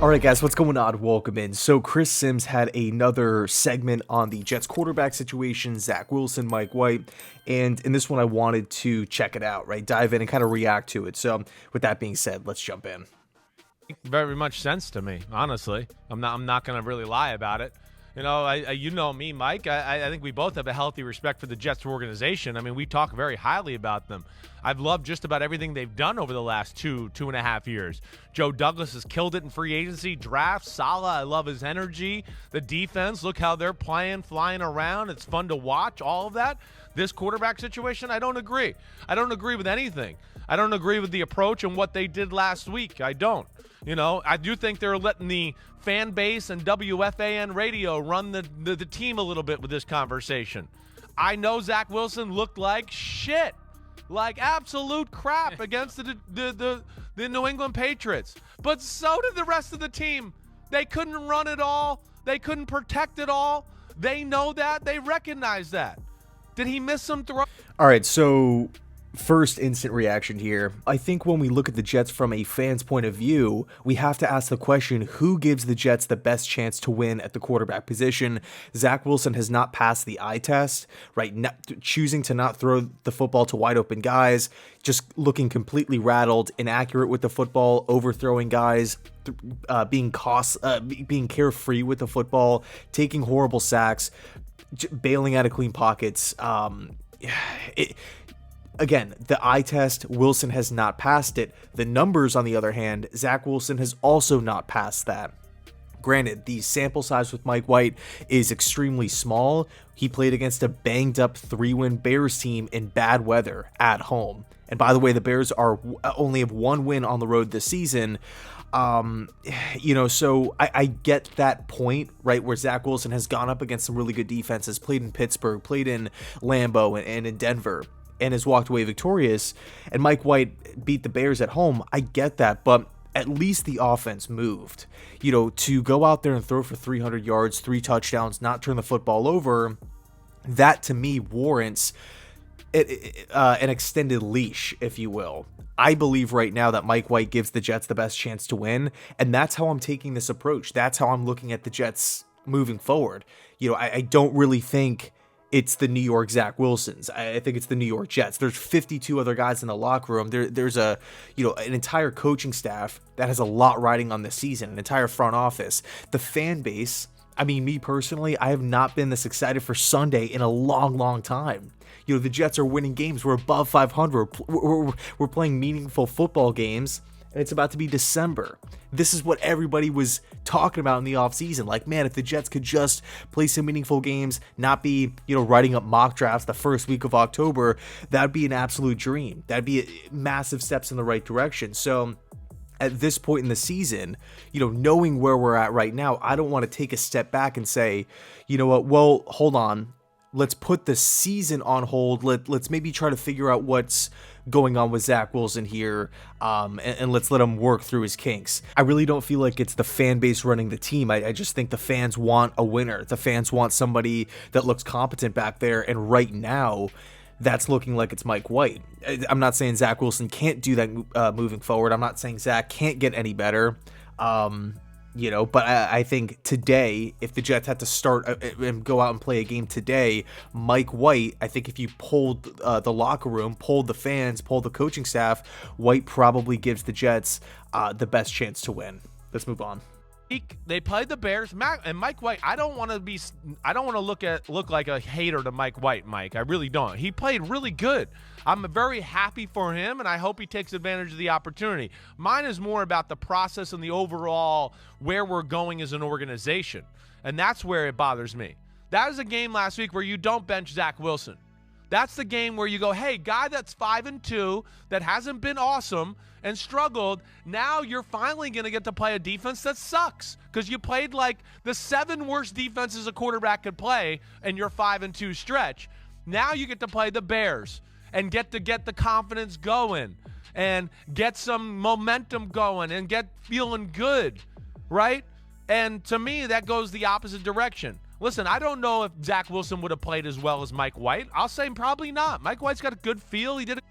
All right, guys, what's going on? Welcome in. So Chris Sims had another segment on the Jets quarterback situation, Zach Wilson, Mike White, and in this one I wanted to check it out, right? Dive in and kind of react to it. So with that being said, let's jump in. Very much sense to me, honestly. I'm not going to really lie about it. You know, you know me, Mike. I think we both have a healthy respect for the Jets organization. I mean, we talk very highly about them. I've loved just about everything they've done over the last two and a half years. Joe Douglas has killed it in free agency, draft. Salah, I love his energy. The defense, look how they're playing, flying around. It's fun to watch, all of that. This quarterback situation, I don't agree. I don't agree with anything. I don't agree with the approach and what they did last week. I don't. You know, I do think they're letting the fan base and WFAN radio run the team a little bit with this conversation. I know Zach Wilson looked like shit, like absolute crap against the New England Patriots. But so did the rest of the team. They couldn't run it all. They couldn't protect it all. They know that. They recognize that. Did he miss some throws? All right, so first instant reaction here. I think when we look at the Jets from a fan's point of view, we have to ask the question, who gives the Jets the best chance to win at the quarterback position? Zach Wilson has not passed the eye test, right? Choosing to not throw the football to wide open guys, just looking completely rattled, inaccurate with the football, overthrowing guys, being carefree with the football, taking horrible sacks, bailing out of clean pockets. Again, the eye test, Wilson has not passed it. The numbers, on the other hand, Zach Wilson has also not passed that. Granted, the sample size with Mike White is extremely small. He played against a banged-up 3-win Bears team in bad weather at home. And by the way, the Bears only have one win on the road this season. So I get that point, right, where Zach Wilson has gone up against some really good defenses, played in Pittsburgh, played in Lambeau and in Denver, and has walked away victorious, and Mike White beat the Bears at home. I get that, but at least the offense moved. To go out there and throw for 300 yards, 3 touchdowns, not turn the football over, that to me warrants an extended leash, if you will. I believe right now that Mike White gives the Jets the best chance to win, and that's how I'm taking this approach. That's how I'm looking at the Jets moving forward. I don't really think it's the New York Zach Wilsons. I think it's the New York Jets. There's 52 other guys in the locker room. There's an entire coaching staff that has a lot riding on this season, an entire front office. The fan base, I mean, me personally, I have not been this excited for Sunday in a long, long time. The Jets are winning games. We're above 500. We're playing meaningful football games, and it's about to be December. This is what everybody was talking about in the offseason. Like, man, if the Jets could just play some meaningful games, not be, writing up mock drafts the first week of October, that'd be an absolute dream. That'd be massive steps in the right direction. So at this point in the season, knowing where we're at right now, I don't want to take a step back and say, you know what, well, hold on. Let's put the season on hold. Let's maybe try to figure out what's going on with Zach Wilson here, and let's let him work through his kinks. I really don't feel like it's the fan base running the team. I just think the fans want a winner. The fans want somebody that looks competent back there, and right now, that's looking like it's Mike White. I'm not saying Zach Wilson can't do that moving forward. I'm not saying Zach can't get any better. But I think today, if the Jets had to start and go out and play a game today, Mike White, I think if you polled the locker room, polled the fans, polled the coaching staff, White probably gives the Jets the best chance to win. Let's move on. They played the Bears, and Mike White. I don't want to look like a hater to Mike White, Mike. I really don't. He played really good. I'm very happy for him, and I hope he takes advantage of the opportunity. Mine is more about the process and the overall where we're going as an organization, and that's where it bothers me. That was a game last week where you don't bench Zach Wilson. That's the game where you go, hey, guy that's 5-2, that hasn't been awesome and struggled, now you're finally going to get to play a defense that sucks because you played like the 7 worst defenses a quarterback could play in your 5-2 stretch. Now you get to play the Bears and get the confidence going and get some momentum going and get feeling good, right? And to me, that goes the opposite direction. Listen, I don't know if Zach Wilson would have played as well as Mike White. I'll say probably not. Mike White's got a good feel. He did it.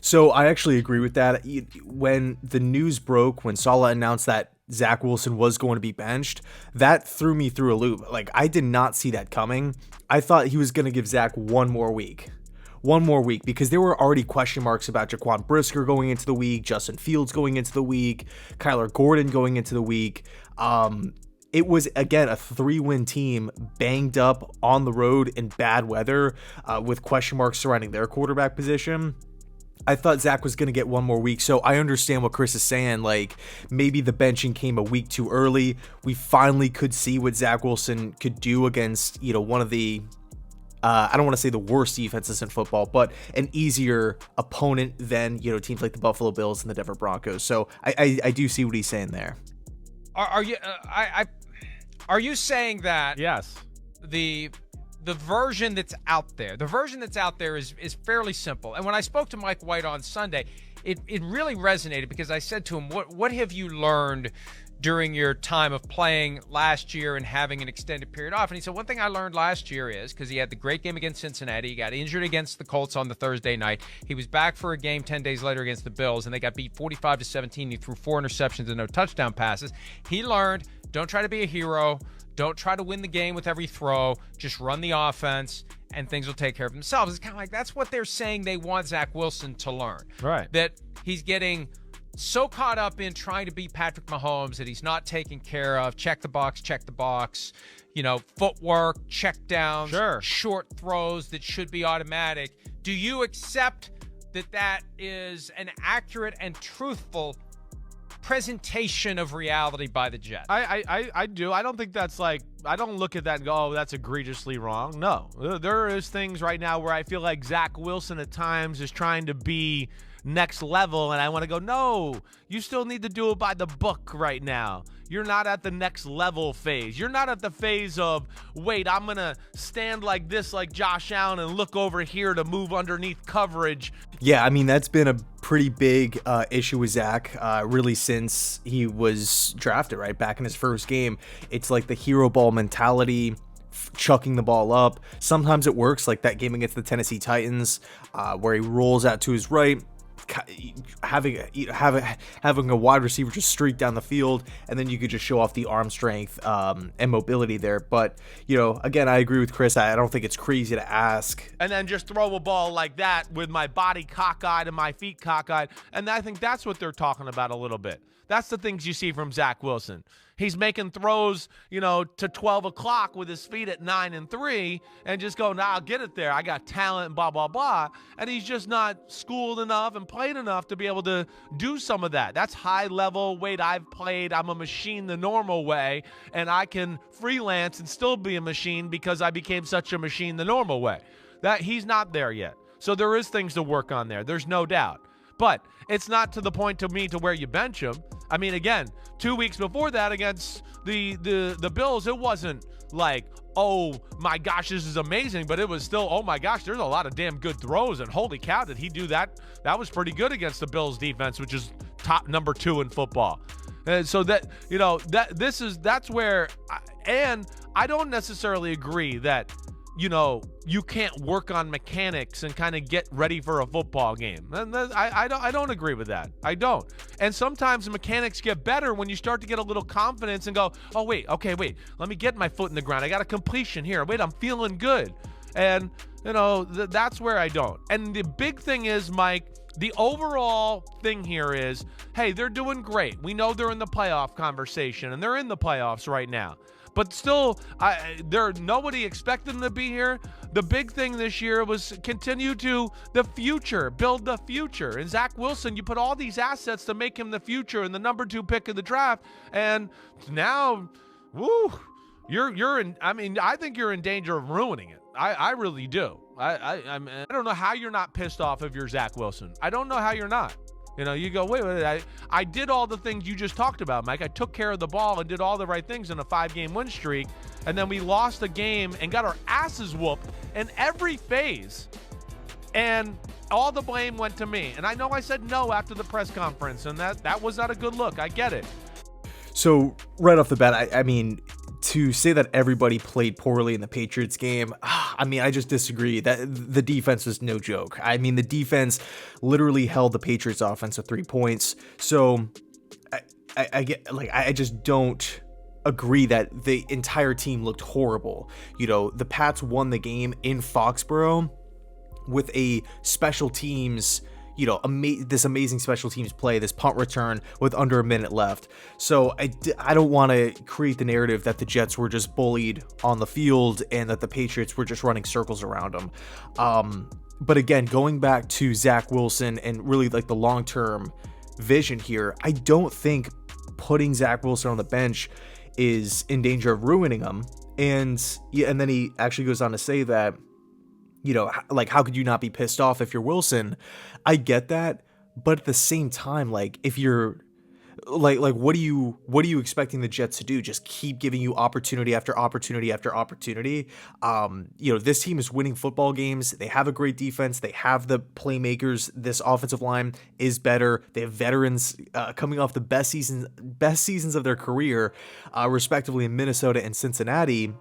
So I actually agree with that. When the news broke, when Salah announced that Zach Wilson was going to be benched, that threw me through a loop. Like, I did not see that coming. I thought he was going to give Zach one more week, because there were already question marks about Jaquan Brisker going into the week, Justin Fields going into the week, Kyler Gordon going into the week. It was, again, a 3-win team banged up on the road in bad weather with question marks surrounding their quarterback position. I thought Zach was going to get one more week, so I understand what Chris is saying. Like, maybe the benching came a week too early. We finally could see what Zach Wilson could do against, one of the, I don't want to say the worst defenses in football, but an easier opponent than, teams like the Buffalo Bills and the Denver Broncos. So I do see what he's saying there. Are you saying that? Yes. The version that's out there is fairly simple. And when I spoke to Mike White on Sunday, it really resonated because I said to him, what have you learned during your time of playing last year and having an extended period off? And he said, one thing I learned last year is, because he had the great game against Cincinnati, he got injured against the Colts on the Thursday night. He was back for a game 10 days later against the Bills, and they got beat 45-17. He threw 4 interceptions and no touchdown passes. He learned, don't try to be a hero. Don't try to win the game with every throw. Just run the offense, and things will take care of themselves. It's kind of like that's what they're saying they want Zach Wilson to learn. Right. That he's getting so caught up in trying to beat Patrick Mahomes that he's not taking care of check the box, footwork, check downs, sure, short throws that should be automatic. Do you accept that is an accurate and truthful presentation of reality by the Jets? I do. I don't think that's I don't look at that and go, oh, that's egregiously wrong. No. There is things right now where I feel like Zach Wilson at times is trying to be next level, and I want to go, no, you still need to do it by the book right now. You're not at the next level phase. You're not at the phase of, wait, I'm going to stand like this like Josh Allen and look over here to move underneath coverage. Yeah, I mean, that's been a pretty big issue with Zach really since he was drafted, right? Back in his first game. It's like the hero ball mentality, chucking the ball up. Sometimes it works, like that game against the Tennessee Titans where he rolls out to his right, having a wide receiver just streak down the field, and then you could just show off the arm strength and mobility there. But again, I agree with Chris. I don't think it's crazy to ask, and then just throw a ball like that with my body cockeyed and my feet cockeyed. And I think that's what they're talking about a little bit. That's the things you see from Zach Wilson. He's making throws, to 12 o'clock with his feet at 9 and 3 and just go, I'll get it there. I got talent and blah, blah, blah. And he's just not schooled enough and played enough to be able to do some of that. That's high level. Wait, I've played. I'm a machine the normal way, and I can freelance and still be a machine because I became such a machine the normal way. That he's not there yet. So there is things to work on there. There's no doubt. But it's not to the point to me to where you bench him. I mean, again, 2 weeks before that against the Bills, it wasn't like, oh my gosh, this is amazing, but it was still, oh my gosh, there's a lot of damn good throws, and holy cow, did he do that? That was pretty good against the Bills defense, which is top number 2 in football. And so that's where, and I don't necessarily agree that you can't work on mechanics and kind of get ready for a football game. And I don't agree with that. I don't. And sometimes the mechanics get better when you start to get a little confidence and go, oh, wait, let me get my foot in the ground. I got a completion here. Wait, I'm feeling good. And, that's where I don't. And the big thing is, Mike, the overall thing here is, hey, they're doing great. We know they're in the playoff conversation, and they're in the playoffs right now. But still, nobody expected them to be here. The big thing this year was continue to the future, build the future. And Zach Wilson, you put all these assets to make him the future and the number 2 pick of the draft. And now, you're in. I mean, I think you're in danger of ruining it. I really do. I don't know how you're not pissed off if you're Zach Wilson. I don't know how you're not. You go, wait, I did all the things you just talked about, Mike. I took care of the ball and did all the right things in a 5-game win streak, and then we lost a game and got our asses whooped in every phase, and all the blame went to me. And I know I said no after the press conference, and that was not a good look. I get it. So right off the bat, I mean, to say that everybody played poorly in the Patriots game, I mean, I just disagree. That the defense was no joke. I mean, the defense literally held the Patriots offense to 3 points. So I get like I just don't agree that the entire team looked horrible. The Pats won the game in Foxborough with a special teams, this amazing special teams play, this punt return with under a minute left. So I don't want to create the narrative that the Jets were just bullied on the field and that the Patriots were just running circles around them. But again, going back to Zach Wilson and really like the long-term vision here, I don't think putting Zach Wilson on the bench is in danger of ruining him. And then he actually goes on to say that, like, how could you not be pissed off if you're Wilson? I get that, but at the same time, like, if you're like what are you expecting the Jets to do? Just keep giving you opportunity after opportunity after opportunity. This team is winning football games. They have a great defense. They have the playmakers. This offensive line is better. They have veterans coming off the best seasons of their career, respectively in Minnesota and Cincinnati.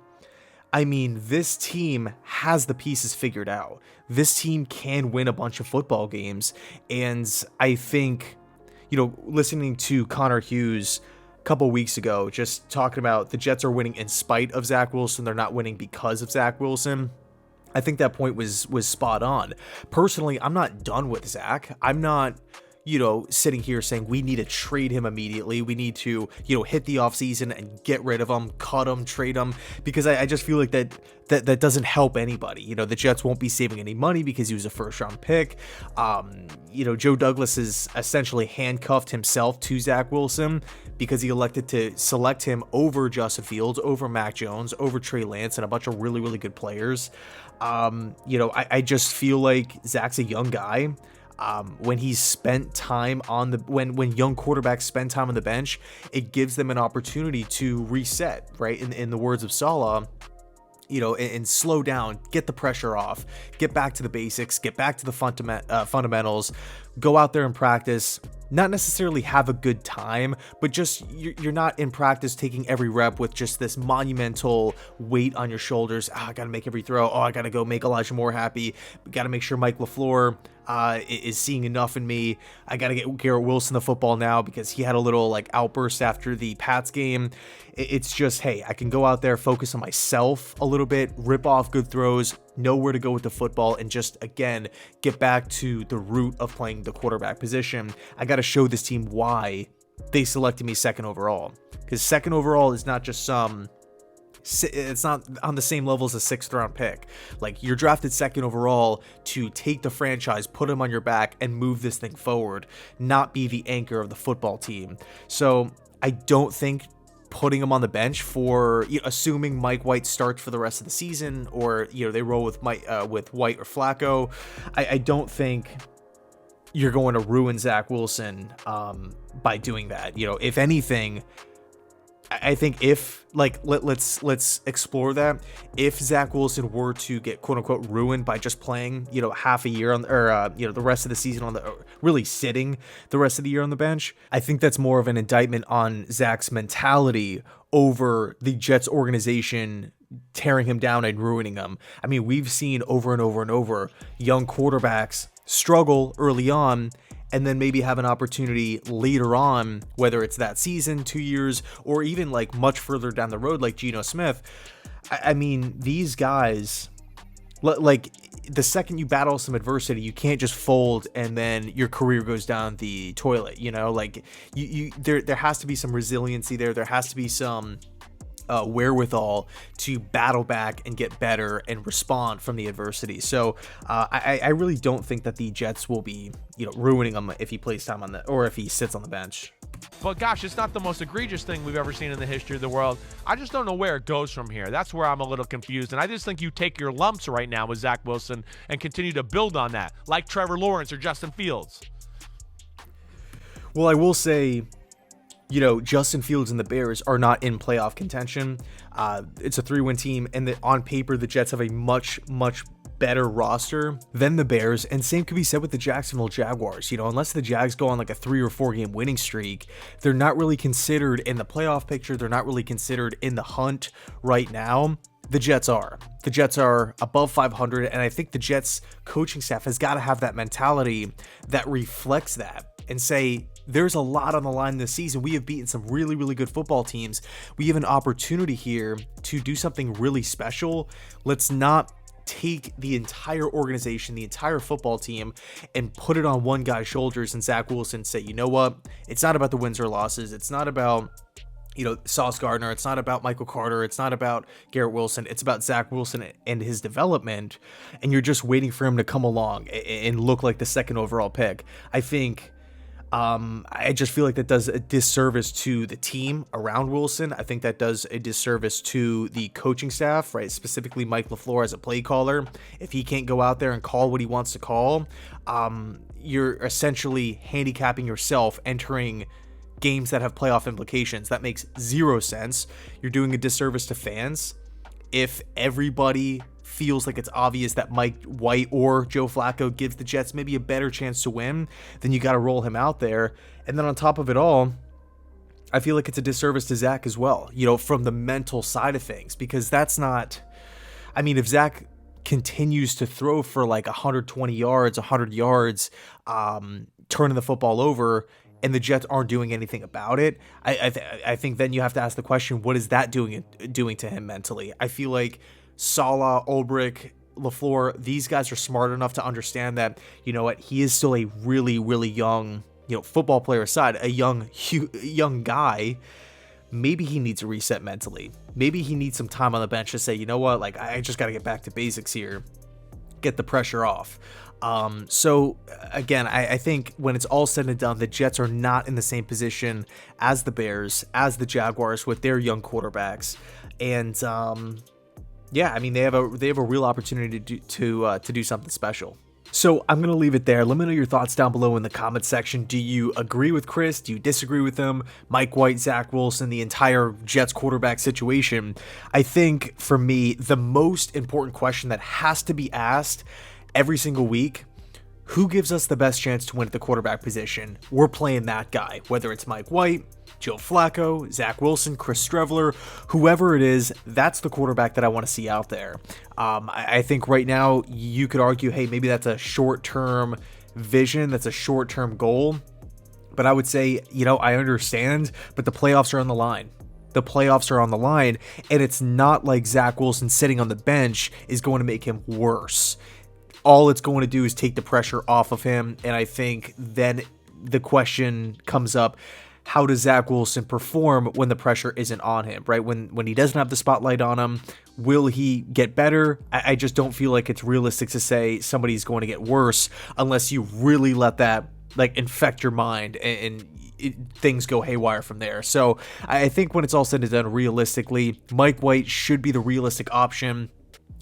I mean, this team has the pieces figured out. This team can win a bunch of football games. And I think, listening to Connor Hughes a couple weeks ago, just talking about the Jets are winning in spite of Zach Wilson. They're not winning because of Zach Wilson. I think that point was spot on. Personally, I'm not done with Zach. I'm not, sitting here saying we need to trade him immediately. We need to, hit the offseason and get rid of him, cut him, trade him, because I just feel like that doesn't help anybody. The Jets won't be saving any money because he was a first-round pick. Joe Douglas has essentially handcuffed himself to Zach Wilson because he elected to select him over Justin Fields, over Mac Jones, over Trey Lance, and a bunch of really, really good players. I just feel like Zach's a young guy. When he's spent time on when young quarterbacks spend time on the bench, it gives them an opportunity to reset, right? In the words of Saleh, and slow down, get the pressure off, get back to the basics, get back to the fundamentals, go out there and practice, not necessarily have a good time, but just you're not in practice taking every rep with just this monumental weight on your shoulders. I got to make every throw. I got to go make Elijah Moore happy. Got to make sure Mike LaFleur is seeing enough in me. I got to get Garrett Wilson the football now because he had a little outburst after the Pats game. It's just, hey, I can go out there, focus on myself a little bit, rip off good throws, know where to go with the football, and just, again, get back to the root of playing the quarterback position. I got to show this team why they selected me second overall, because second overall is not just it's not on the same level as a 6th round pick. Like, you're drafted second overall to take the franchise, put him on your back, and move this thing forward, not be the anchor of the football team. So I don't think putting him on the bench for, assuming Mike White starts for the rest of the season, or they roll with White or Flacco, I don't think you're going to ruin Zach Wilson by doing that. If anything, I think if, let's explore that. If Zach Wilson were to get quote unquote ruined by just playing, half a year on, or the rest of the season really sitting the rest of the year on the bench, I think that's more of an indictment on Zach's mentality over the Jets organization tearing him down and ruining him. I mean, we've seen over and over and over young quarterbacks struggle early on and then maybe have an opportunity later on, whether it's that season, 2 years, or even much further down the road, like Geno Smith. I mean, these guys, the second you battle some adversity, you can't just fold and then your career goes down the toilet. There has to be some resiliency there. There has to be some wherewithal to battle back and get better and respond from the adversity. So I really don't think that the Jets will be ruining him if he plays time on or if he sits on the bench. But gosh, it's not the most egregious thing we've ever seen in the history of the world. I just don't know where it goes from here. That's where I'm a little confused. And I just think you take your lumps right now with Zach Wilson and continue to build on that, like Trevor Lawrence or Justin Fields. Well, I will say, Justin Fields and the Bears are not in playoff contention. It's a 3-win team, and on paper, the Jets have a much, much better roster than the Bears, and same could be said with the Jacksonville Jaguars. Unless the Jags go on a 3 or 4 game winning streak, they're not really considered in the playoff picture. They're not really considered in the hunt right now. The Jets are. The Jets are above 500, and I think the Jets coaching staff has got to have that mentality that reflects that and say, There's a lot on the line this season. We have beaten some really, really good football teams. We have an opportunity here to do something really special. Let's not take the entire organization, the entire football team, and put it on one guy's shoulders and Zach Wilson say, you know what? It's not about the wins or losses. It's not about, Sauce Gardner. It's not about Michael Carter. It's not about Garrett Wilson. It's about Zach Wilson and his development. And you're just waiting for him to come along and look like the second overall pick. I just feel like that does a disservice to the team around Wilson. I think that does a disservice to the coaching staff, right? Specifically Mike LaFleur as a play caller. If he can't go out there and call what he wants to call, you're essentially handicapping yourself entering games that have playoff implications. That makes zero sense. You're doing a disservice to fans. If everybody feels like it's obvious that Mike White or Joe Flacco gives the Jets maybe a better chance to win, then you got to roll him out there. And then on top of it all, I feel like it's a disservice to Zach as well, from the mental side of things, because that's not, if Zach continues to throw for like 120 yards, 100 yards, turning the football over, and the Jets aren't doing anything about it, I think then you have to ask the question, what is that doing to him mentally? I feel like Saleh, Ulbrich, LaFleur, these guys are smart enough to understand that, he is still a really, really young, football player aside, a young guy. Maybe he needs a reset mentally. Maybe he needs some time on the bench to say, I just got to get back to basics here, get the pressure off. So again, I think when it's all said and done, the Jets are not in the same position as the Bears, as the Jaguars with their young quarterbacks. And, they have a real opportunity to do something special. So I'm going to leave it there. Let me know your thoughts down below in the comment section. Do you agree with Chris? Do you disagree with him? Mike White, Zach Wilson, the entire Jets quarterback situation. I think for me, the most important question that has to be asked every single week, who gives us the best chance to win at the quarterback position? We're playing that guy, whether it's Mike White, Joe Flacco, Zach Wilson, Chris Streveler, whoever it is, that's the quarterback that I want to see out there. I think right now you could argue, hey, maybe that's a short-term vision, that's a short-term goal. But I would say, I understand, but the playoffs are on the line. The playoffs are on the line, and it's not like Zach Wilson sitting on the bench is going to make him worse. All it's going to do is take the pressure off of him, and I think then the question comes up, how does Zach Wilson perform when the pressure isn't on him, right? When he doesn't have the spotlight on him, will he get better? I just don't feel like it's realistic to say somebody's going to get worse unless you really let that infect your mind and things go haywire from there. So I think when it's all said and done, realistically, Mike White should be the realistic option.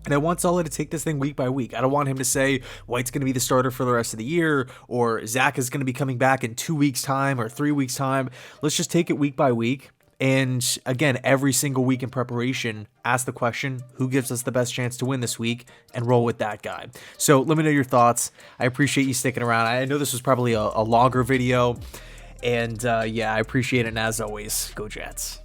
And I want Saleh to take this thing week by week. I don't want him to say White's going to be the starter for the rest of the year, or Zach is going to be coming back in 2 weeks' time or 3 weeks' time. Let's just take it week by week. And again, every single week in preparation, ask the question, who gives us the best chance to win this week, and roll with that guy. So let me know your thoughts. I appreciate you sticking around. I know this was probably a longer video. And I appreciate it. And as always, go Jets.